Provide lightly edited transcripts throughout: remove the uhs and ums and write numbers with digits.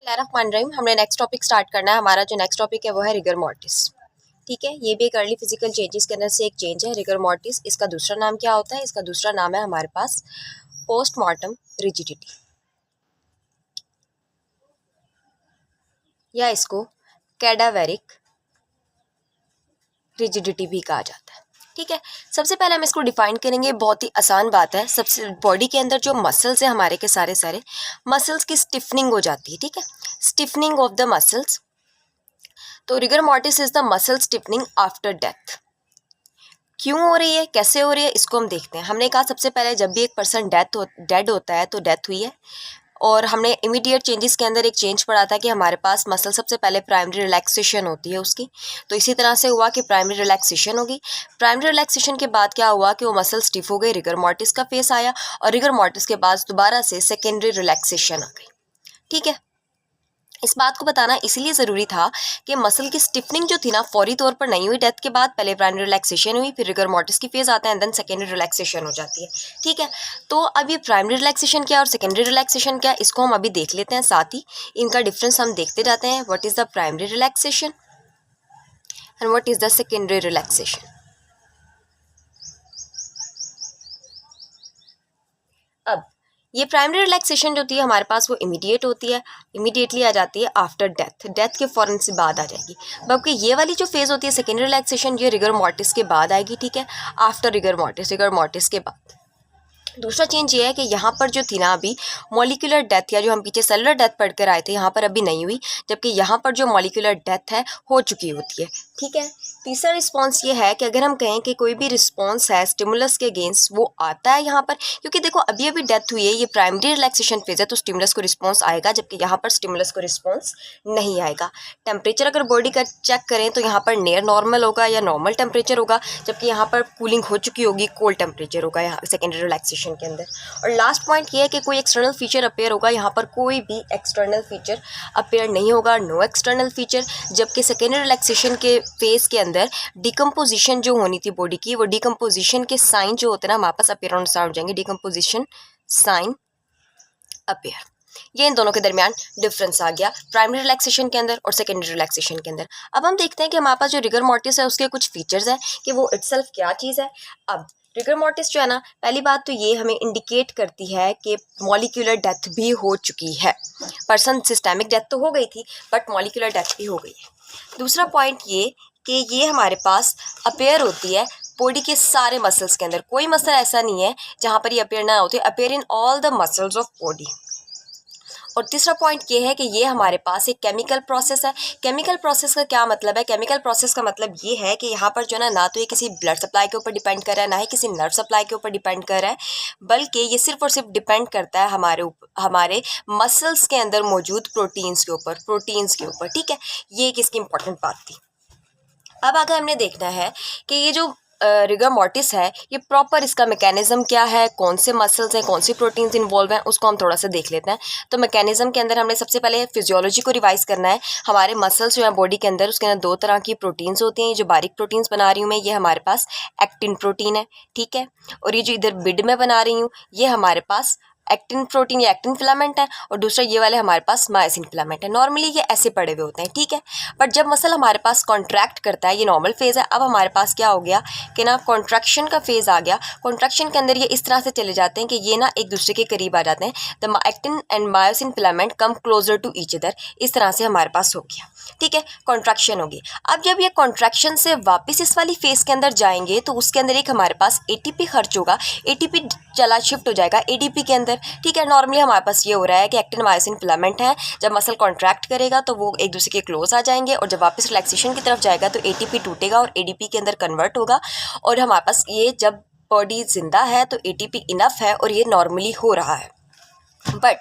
बिस्मिल्लाहिर्रहमानिर्रहीम। हमने next topic start करना है। हमारा जो नेक्स्ट टॉपिक है वो है रिगर मॉर्टिस। ठीक है, ये भी एक अर्ली फिजिकल चेंजेस के अंदर से एक चेंज है रिगर मॉर्टिस। इसका दूसरा नाम क्या होता है? इसका दूसरा नाम है हमारे पास पोस्टमार्टम रिजिडिटी, या इसको कैडावेरिक रिजिडिटी भी कहा जाता है। ठीक है, सबसे पहले हम इसको डिफाइन करेंगे। बहुत ही आसान बात है। सबसे बॉडी के अंदर जो मसल्स है हमारे के सारे मसल्स की स्टिफनिंग हो जाती है। ठीक है, स्टिफनिंग ऑफ द मसल्स। तो rigor mortis is the muscle stiffening after death. क्यों हो रही है, कैसे हो रही है, इसको हम देखते हैं। हमने कहा सबसे पहले जब भी एक पर्सन डेड होता है तो डेथ हुई है, और हमने इमीडिएट चेंजेस के अंदर एक चेंज पढ़ा था कि हमारे पास मसल सबसे पहले प्राइमरी रिलैक्सेशन होती है उसकी। तो इसी तरह से हुआ कि प्राइमरी रिलैक्सेशन होगी। प्राइमरी रिलैक्सेशन के बाद क्या हुआ कि वो मसल स्टिफ हो गई, रिगर मॉर्टिस का फेस आया, और रिगर मॉर्टिस के बाद दोबारा से सेकेंडरी रिलैक्सेशन आ गई। ठीक है, इस बात को बताना इसलिए ज़रूरी था कि मसल की स्टिफनिंग जो थी ना फौरी तौर पर नहीं हुई डेथ के बाद। पहले प्राइमरी रिलैक्सेशन हुई, फिर रिगर मॉर्टिस की फेज़ आता है एंड देन सेकेंडरी रिलैक्सेशन हो जाती है। ठीक है, तो अब ये प्राइमरी रिलैक्सेशन क्या और सेकेंडरी रिलैक्सेशन क्या, इसको हम अभी देख लेते हैं। साथ ही इनका डिफरेंस हम देखते जाते हैं। What is the primary relaxation and what is the secondary relaxation. अब ये प्राइमरी रिलैक्सेशन जो होती है हमारे पास वो इमीडिएट होती है, इमीडिएटली आ जाती है आफ्टर डेथ। डेथ के फ़ौरन से बाद आ जाएगी। बल्कि ये वाली जो फेज़ होती है सेकेंडरी रिलैक्सेशन, ये रिगर मॉर्टिस के बाद आएगी। ठीक है, आफ्टर रिगर मॉर्टिस के बाद। दूसरा चेंज ये है कि यहाँ पर जो थी ना अभी मॉलिक्यूलर डेथ, या जो हम पीछे सेलुलर डेथ पढ़ कर आए थे, यहाँ पर अभी नहीं हुई, जबकि यहाँ पर जो मॉलिक्यूलर डेथ है हो चुकी होती है। ठीक है, तीसरा रिस्पॉन्स ये है कि अगर हम कहें कि कोई भी रिस्पॉन्स है स्टिमुलस के अगेंस्ट, वो आता है यहाँ पर, क्योंकि देखो अभी अभी डेथ हुई है, ये प्राइमरी रिलैक्सेशन फेज है, तो स्टिमुलस को रिस्पॉन्स आएगा, जबकि यहाँ पर स्टिमुलस को रिस्पॉन्स नहीं आएगा। टेम्परेचर अगर बॉडी का चेक करें तो यहाँ पर नियर नॉर्मल होगा या नॉर्मल टेम्परेचर होगा, जबकि यहाँ पर कूलिंग हो चुकी होगी, कोल्ड टेम्परेचर होगा यहाँ सेकेंडरी रिलैक्सेशन के अंदर। और लास्ट पॉइंट ये है कि कोई एक्सटर्नल फीचर अपेयर होगा, यहाँ पर कोई भी एक्सटर्नल फीचर अपेयर नहीं होगा, नो एक्सटर्नल फीचर। जबकि सेकेंडरी रिलैक्सेशन के फेज के अंदर डिकम्पोजिशन जो होनी थी बॉडी की, वो डिकम्पोजिशन के साइन जो होते हैं ना हमारे पास अपेयर होना स्टार्ट हो जाएंगे, डिकम्पोजिशन साइन अपेयर। ये इन दोनों के दरमियान डिफरेंस आ गया प्राइमरी रिलैक्सेशन के अंदर और सेकेंडरी रिलैक्सेशन के अंदर। अब हम देखते हैं कि हमारे पास जो रिगर मॉर्टिस है उसके कुछ फीचर्स हैं कि वो इटसेल्फ क्या चीज़ है। अब रिगर मॉर्टिस जो है ना, पहली बात तो ये हमें इंडिकेट करती है कि मॉलिक्यूलर डेथ भी हो चुकी है। पर्सन सिस्टेमिक डेथ तो हो गई थी, बट मॉलिक्यूलर डेथ भी हो गई है। दूसरा पॉइंट ये कि ये हमारे पास अपेयर होती है बॉडी के सारे मसल्स के अंदर। कोई मसल ऐसा नहीं है जहाँ पर ये अपेयर ना होती, appear in all the muscles of body. और तीसरा पॉइंट ये है कि ये हमारे पास एक केमिकल प्रोसेस है। केमिकल प्रोसेस का क्या मतलब है? केमिकल प्रोसेस का मतलब ये है कि यहाँ पर जो है ना तो ये किसी ब्लड सप्लाई के ऊपर डिपेंड कर रहा है, ना ही किसी नर्व सप्लाई के ऊपर डिपेंड कर रहा है, बल्कि ये सिर्फ और सिर्फ डिपेंड करता है हमारे मसल्स के अंदर मौजूद प्रोटीन्स के ऊपर। ठीक है, ये एक इसकी इंपॉर्टेंट बात थी। अब आगे हमने देखना है कि ये जो रिगर मॉर्टिस है, ये प्रॉपर इसका मैकेनिज्म क्या है, कौन से मसल्स हैं, कौन सी प्रोटीन्स इन्वॉल्व हैं, उसको हम थोड़ा सा देख लेते हैं। तो मैकेनिज्म के अंदर हमने सबसे पहले फिजियोलॉजी को रिवाइज करना है। हमारे मसल्स जो है बॉडी के अंदर, उसके अंदर दो तरह की प्रोटीन्स होती हैं। ये जो बारीक प्रोटीन्स बना रही हूँ मैं, ये हमारे पास एक्टिन प्रोटीन है। ठीक है, और ये जो इधर बिड में बना रही हूँ, ये हमारे पास एक्टिन प्रोटीन या एक्टिन फिलामेंट है, और दूसरा ये वाले हमारे पास मायोसिन फिलामेंट है। नॉर्मली ये ऐसे पड़े हुए होते हैं। ठीक है, बट जब मसल हमारे पास कॉन्ट्रैक्ट करता है, ये नॉर्मल फेज है। अब हमारे पास क्या हो गया कि ना कॉन्ट्रैक्शन का फेज आ गया। कॉन्ट्रैक्शन के अंदर ये इस तरह से चले जाते हैं कि ये ना एक दूसरे के करीब आ जाते हैं। The actin and myosin filament come closer to each other. इस तरह से हमारे पास हो गया। ठीक है, कॉन्ट्रैक्शन होगी। अब जब ये कॉन्ट्रैक्शन से वापस इस वाली फेज के अंदर जाएंगे तो उसके अंदर एक हमारे पास एटीपी खर्च होगा, एटीपी चला शिफ्ट हो जाएगा एडीपी के अंदर। ठीक है, नॉर्मली हमारे पास ये हो रहा है कि एक्टिन मायोसिन फिलामेंट है, जब मसल कॉन्ट्रैक्ट करेगा तो वो एक दूसरे के क्लोज आ जाएंगे, और जब वापस रिलैक्सेशन की तरफ जाएगा तो एटीपी टूटेगा और एडीपी के अंदर कन्वर्ट होगा। और हमारे पास ये जब बॉडी जिंदा है तो एटीपी इनफ है और ये नॉर्मली हो रहा है। बट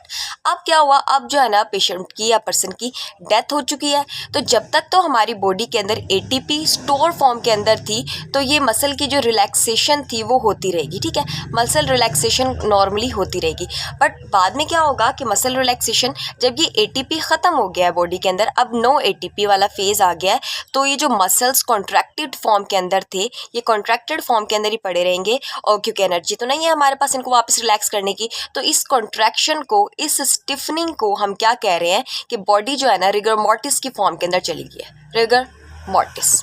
अब क्या हुआ, अब जो है ना पेशेंट की या पर्सन की डेथ हो चुकी है, तो जब तक तो हमारी बॉडी के अंदर एटीपी स्टोर फॉर्म के अंदर थी, तो ये मसल की जो रिलैक्सेशन थी वो होती रहेगी। ठीक है, मसल रिलैक्सेशन नॉर्मली होती रहेगी। बट बाद में क्या होगा कि मसल रिलैक्सेशन, जब ये एटीपी ख़त्म हो गया है बॉडी के अंदर, अब नो एटीपी वाला फेज़ आ गया है, तो ये जो मसल्स कॉन्ट्रैक्टेड फॉर्म के अंदर थे, ये कॉन्ट्रैक्टेड फॉर्म के अंदर ही पड़े रहेंगे, और क्योंकि एनर्जी तो नहीं है हमारे पास इनको वापस रिलैक्स करने की, तो इस कॉन्ट्रैक्शन पोर्शन को, इस स्टिफनिंग को हम क्या कह रहे हैं कि बॉडी जो है ना रिगर मॉर्टिस की फॉर्म के अंदर चली गई है, रिगर मॉर्टिस,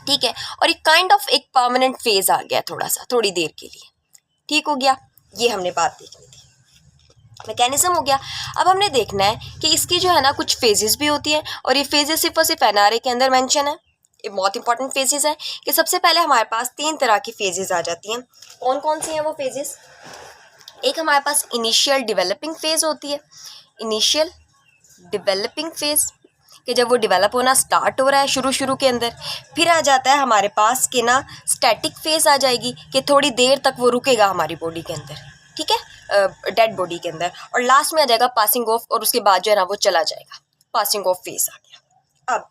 ठीक है। और एक काइंड ऑफ एक परमानेंट फेज आ गया थोड़ा सा, थोड़ी देर के लिए, ठीक हो गया। ये हमने बात देखनी थी, मैकेनिज्म हो गया। अब हमने देखना है कि इसकी जो है ना कुछ फेजेस भी होती हैं, और ये फेजेस सिर्फ और सिर्फ एनआरए के अंदर मेंशन है। ये बहुत इंपॉर्टेंट फेजेस है कि सबसे पहले हमारे पास 3 तरह की फेजेस आ जाती हैं। कौन कौन सी हैं वो फेजेस? एक हमारे पास इनिशियल डेवलपिंग फेज होती है, इनिशियल डेवलपिंग फेज, कि जब वो डेवलप होना स्टार्ट हो रहा है शुरू के अंदर। फिर आ जाता है हमारे पास कि ना स्टैटिक फेज आ जाएगी, कि थोड़ी देर तक वो रुकेगा हमारी बॉडी के अंदर, ठीक है, डेड बॉडी के अंदर। और लास्ट में आ जाएगा पासिंग ऑफ, और उसके बाद जो है ना वो चला जाएगा, पासिंग ऑफ फेज आ गया। अब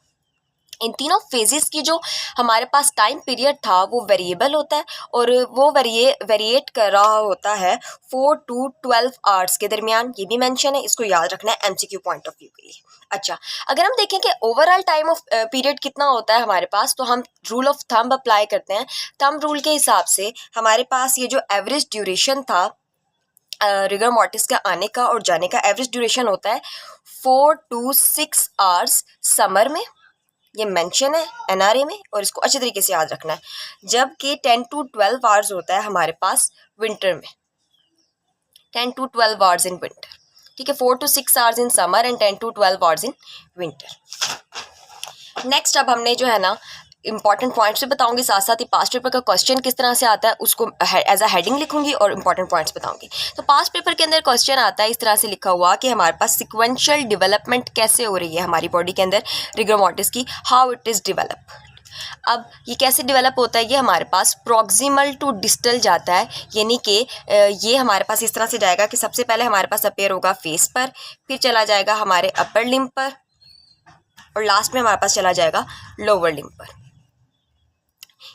इन तीनों फेजेस की जो हमारे पास टाइम पीरियड था वो वेरिएबल होता है, और वो वेरिएट कर रहा होता है 4 to 12 आवर्स के दरमियान। ये भी मेंशन है, इसको याद रखना है एमसीक्यू पॉइंट ऑफ व्यू के लिए। अच्छा, अगर हम देखें कि ओवरऑल टाइम ऑफ पीरियड कितना होता है हमारे पास, तो हम रूल ऑफ थंब अप्लाई करते हैं। थंब रूल के हिसाब से हमारे पास ये जो एवरेज ड्यूरेशन था रिगर मॉर्टिस का आने का और जाने का, एवरेज ड्यूरेशन होता है 4 to 6 आवर्स समर में। ये मेंशन है एनआरए में, और इसको अच्छे तरीके से याद रखना है। जबकि 10 to 12 आवर्स होता है हमारे पास विंटर में, 10 to 12 आवर्स इन विंटर, ठीक है। 4 to 6 hours in summer and 10 to 12 hours in winter. Next अब हमने जो है ना इंपॉर्टेंट पॉइंट्स भी बताऊंगी, साथ साथ ही पास्ट पेपर का क्वेश्चन किस तरह से आता है उसको एज अ हेडिंग लिखूंगी और इंपॉर्टेंट पॉइंट्स बताऊंगी। तो पास्ट पेपर के अंदर क्वेश्चन आता है इस तरह से लिखा हुआ कि हमारे पास सिक्वेंशियल डेवलपमेंट कैसे हो रही है हमारी बॉडी के अंदर रिगर मॉर्टिस की, हाउ इट इज़ डेवलप। अब ये कैसे डेवलप होता है, ये हमारे पास प्रॉक्सिमल टू डिस्टल जाता है, यानी कि ये हमारे पास इस तरह से जाएगा कि सबसे पहले हमारे पास अपेयर होगा फेस पर, फिर चला जाएगा हमारे अपर लिम्ब पर, और लास्ट में हमारे पास चला जाएगा लोअर लिम्ब पर।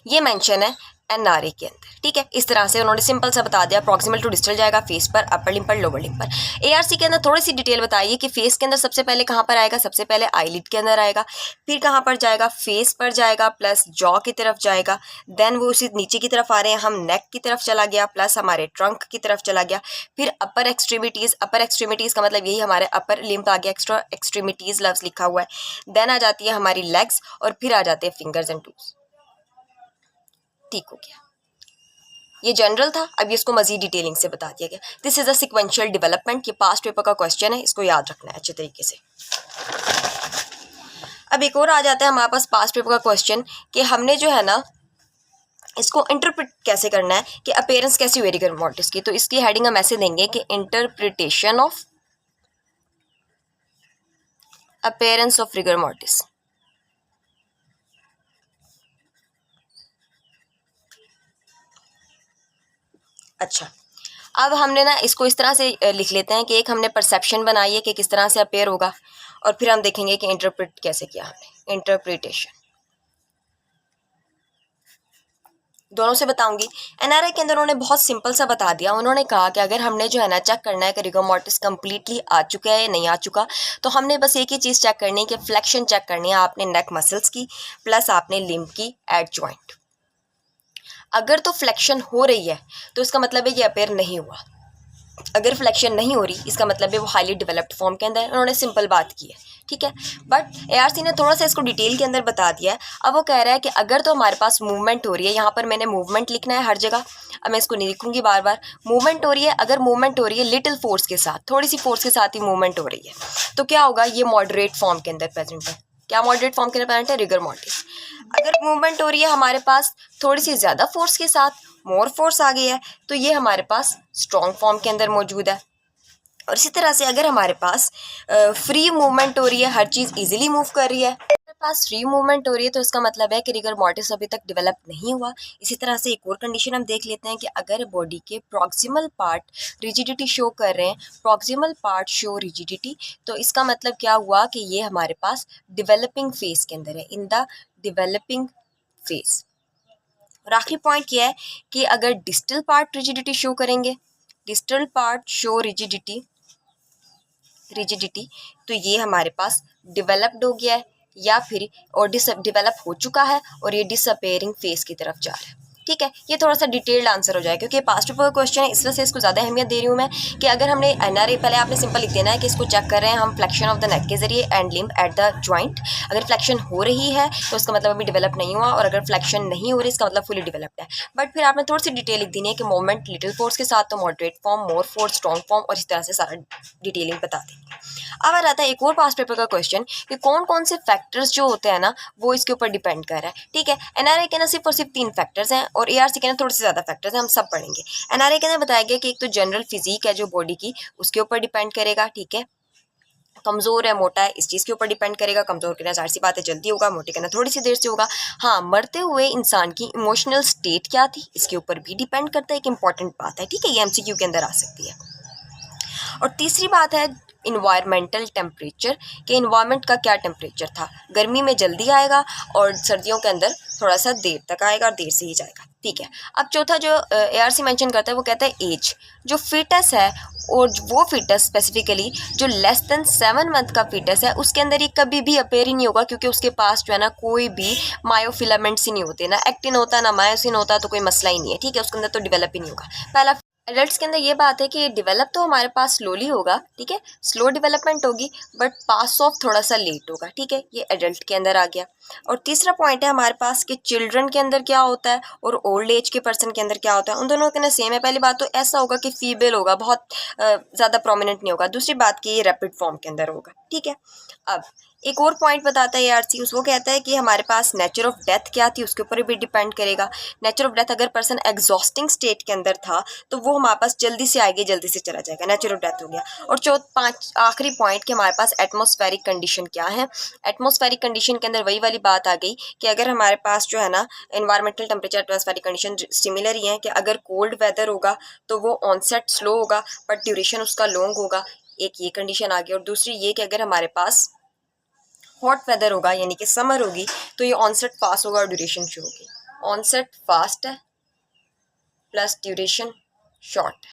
ये मेंशन है एनआरए के अंदर, ठीक है। इस तरह से उन्होंने सिंपल सा बता दिया, प्रॉक्सिमल टू डिस्टल जाएगा फेस पर, अपर लिम्ब पर, लोअर लिम्ब पर। एआरसी के अंदर थोड़ी सी डिटेल बताइए कि फेस के अंदर सबसे पहले कहाँ पर आएगा, सबसे पहले आईलिड के अंदर आएगा, फिर कहाँ पर जाएगा, फेस पर जाएगा प्लस जॉ की तरफ जाएगा, देन वो उसी नीचे की तरफ आ रहे हैं हम, नेक की तरफ चला गया प्लस हमारे ट्रंक की तरफ चला गया, फिर अपर एक्सट्रीमिटीज़, अपर एक्सट्रीमिटीज़ का मतलब यही हमारे अपर लिम्ब आ गया, एक्स्ट्रा एक्सट्रीमिटीज़ लफ्ज़ लिखा हुआ है। देन आ जाती है हमारी लेग्स, और फिर आ जाते हैं फिंगर्स एंड टूज, ठीक हो गया। ये जनरल था, अब इसको मजीद डिटेलिंग से बता दिया गया। This is a sequential development, ये पास्ट पेपर का क्वेश्चन है, इसको याद रखना है अच्छे तरीके से। अब एक और आ जाता है हमारे पास पास्ट पेपर का क्वेश्चन कि हमने जो है ना इसको इंटरप्रेट कैसे करना है, कि अपीयरेंस कैसी हुई रिगर मॉर्टिस की। तो इसकी हेडिंग हम ऐसे देंगे कि interpretation of appearance of rigor mortis. अच्छा, अब हमने ना इसको इस तरह से लिख लेते हैं कि एक हमने परसेप्शन बनाई है कि किस तरह से अपेयर होगा, और फिर हम देखेंगे कि इंटरप्रेट कैसे किया हमने, इंटरप्रिटेशन दोनों से बताऊंगी। एनआरआई के अंदर उन्होंने बहुत सिंपल सा बता दिया। उन्होंने कहा कि अगर हमने जो है ना चेक करना है कि रिगर मॉर्टिस कम्प्लीटली आ चुका है या नहीं आ चुका, तो हमने बस एक ही चीज़ चेक करनी है कि फ्लेक्शन चेक करनी है आपने नेक मसल्स की प्लस आपने लिम्ब की एट जॉइंट। अगर तो फ्लेक्शन हो रही है तो इसका मतलब है ये अपेयर नहीं हुआ, अगर फ्लेक्शन नहीं हो रही इसका मतलब है वो हाईली डेवलप्ड फॉर्म के अंदर है। उन्होंने सिंपल बात की है, ठीक है। बट एआरसी ने थोड़ा सा इसको डिटेल के अंदर बता दिया है। अब वो कह रहा है कि अगर तो हमारे पास मूवमेंट हो रही है, यहाँ पर मैंने मूवमेंट लिखना है हर जगह, अब मैं इसको नहीं लिखूंगी बार बार। मूवमेंट हो रही है, अगर मूवमेंट हो रही है लिटिल फोर्स के साथ, थोड़ी सी फोर्स के साथ ही मूवमेंट हो रही है, तो क्या होगा, ये मॉडरेट फॉर्म के अंदर प्रेजेंट है। क्या मॉडरेट फॉर्म के अंदर प्रेजेंट है, रिगर मॉर्टिस। अगर मूवमेंट हो रही है हमारे पास थोड़ी सी ज़्यादा फोर्स के साथ, मोर फोर्स आ गई है, तो ये हमारे पास स्ट्रॉन्ग फॉर्म के अंदर मौजूद है। और इसी तरह से अगर हमारे पास फ्री मूवमेंट हो रही है, हर चीज़ इजीली मूव कर रही है, हमारे पास फ्री मूवमेंट हो रही है, तो इसका मतलब है कि रिगर मॉर्टिस अभी तक डेवलप नहीं हुआ। इसी तरह से एक और कंडीशन हम देख लेते हैं कि अगर बॉडी के प्रॉक्सिमल पार्ट रिजिडिटी शो कर रहे हैं, प्रॉक्सिमल पार्ट शो रिजिडिटी, तो इसका मतलब क्या हुआ कि ये हमारे पास डेवलपिंग फेज के अंदर है, इन द डेवलपिंग फेज। और आखिरी पॉइंट यह है कि अगर डिस्टल पार्ट रिजिडिटी शो करेंगे, डिस्टल पार्ट शो रिजिडिटी, तो ये हमारे पास डेवलप्ड हो गया है या फिर और डेवलप हो चुका है और ये डिसअपेयरिंग फेज की तरफ जा रहा है, ठीक है, ये थोड़ा सा डिटेल्ड आंसर हो जाएगा क्योंकि पास्ट पेपर क्वेश्चन है, इस वजह से इसको ज़्यादा अहमियत दे रही हूँ मैं कि अगर हमने एनआरए, पहले आपने सिंपल लिख देना है कि इसको चेक कर रहे हैं हम फ्लेक्शन ऑफ द नेक के जरिए and limb at the joint. अगर फ्लेक्शन हो रही है तो उसका मतलब अभी डेवलप नहीं हुआ, और अगर फ्लेक्शन नहीं हो रही इसका मतलब फुली डेवलप्ड है। बट फिर आपने थोड़ी सी डिटेल लिख देनी है कि मोमेंट लिटिल फोर्स के साथ तो moderate form, more force, strong form, और इस तरह से सारा डिटेलिंग बता देंगे। अब आ जाता है एक और पास्ट पेपर का क्वेश्चन कि कौन कौन से फैक्टर्स जो होते हैं ना वो इसके ऊपर डिपेंड कर रहा है। ठीक है, एनआरए के ना सिर्फ और सिर्फ 3 फैक्टर्स हैं और एआरसी के ना थोड़े से ज़्यादा फैक्टर्स हैं, हम सब पढ़ेंगे। एनआरए के अंदर बताया गया कि एक तो जनरल फिजिक है जो बॉडी की, उसके ऊपर डिपेंड करेगा। ठीक है, कमज़ोर है, मोटा है, इस चीज़ के ऊपर डिपेंड करेगा। कमज़ोर के ना जाहिर सी बात है जल्दी होगा, मोटे के ना थोड़ी सी देर से होगा। हाँ, मरते हुए इंसान की इमोशनल स्टेट क्या थी इसके ऊपर भी डिपेंड करता है, एक इंपॉर्टेंट बात है। ठीक है, ये एमसीक्यू के अंदर आ सकती है। और तीसरी बात है इन्वायरमेंटल टेम्परेचर, कि इन्वायरमेंट का क्या टेम्परेचर था, गर्मी में जल्दी आएगा और सर्दियों के अंदर थोड़ा सा देर तक आएगा और देर से ही जाएगा। ठीक है, अब चौथा जो एआरसी मेंशन करता है वो कहता है एज, जो फिटस है और वो फिटस स्पेसिफिकली जो लेस देन 7 मंथ का फिटस है उसके अंदर ये कभी भी अपेयर ही नहीं होगा, क्योंकि उसके पास जो है ना कोई भी मायोफिलामेंट्स ही नहीं होते, ना एक्टिन होता ना मायोसिन होता, तो कोई मसला ही नहीं है। ठीक है, उसके अंदर तो डेवलप ही नहीं होगा। पहला एडल्ट्स के अंदर ये बात है कि डेवलप तो हमारे पास स्लोली होगा, ठीक है, स्लो डेवलपमेंट होगी, बट पास ऑफ थोड़ा सा लेट होगा। ठीक है, ये एडल्ट के अंदर आ गया। और तीसरा पॉइंट है हमारे पास कि चिल्ड्रन के अंदर क्या होता है और ओल्ड एज के पर्सन के अंदर क्या होता है, उन दोनों के अंदर सेम है। पहली बात तो ऐसा होगा कि फीमेल होगा, बहुत ज़्यादा प्रोमिनेंट नहीं होगा। दूसरी बात कि ये रैपिड फॉर्म के अंदर होगा। ठीक है, अब एक और पॉइंट बताता है एआरसी, वो कहता है कि हमारे पास नेचर ऑफ डेथ क्या थी उसके ऊपर भी डिपेंड करेगा। नेचर ऑफ डेथ, अगर पर्सन एग्जॉस्टिंग स्टेट के अंदर था तो वो हमारे पास जल्दी से आएगी, जल्दी से चला जाएगा, नेचर ऑफ डेथ हो गया। और पाँच आखिरी पॉइंट कि हमारे पास एटमॉस्फेरिक कंडीशन क्या है। एटमॉस्फेरिक कंडीशन के अंदर वही वाली बात आ गई कि अगर हमारे पास जो है ना environmental temperature atmospheric condition similar ही है कि अगर कोल्ड वेदर होगा तो वो ऑनसेट स्लो होगा बट ड्यूरेशन उसका लॉन्ग होगा। एक ये कंडीशन आ गई। और दूसरी ये कि अगर हमारे पास हॉट वेदर होगा यानी कि समर होगी तो ये ऑनसेट फास्ट होगा और ड्यूरेशन शॉर्ट होगी। ऑनसेट फास्ट है प्लस ड्यूरेशन शॉर्ट है।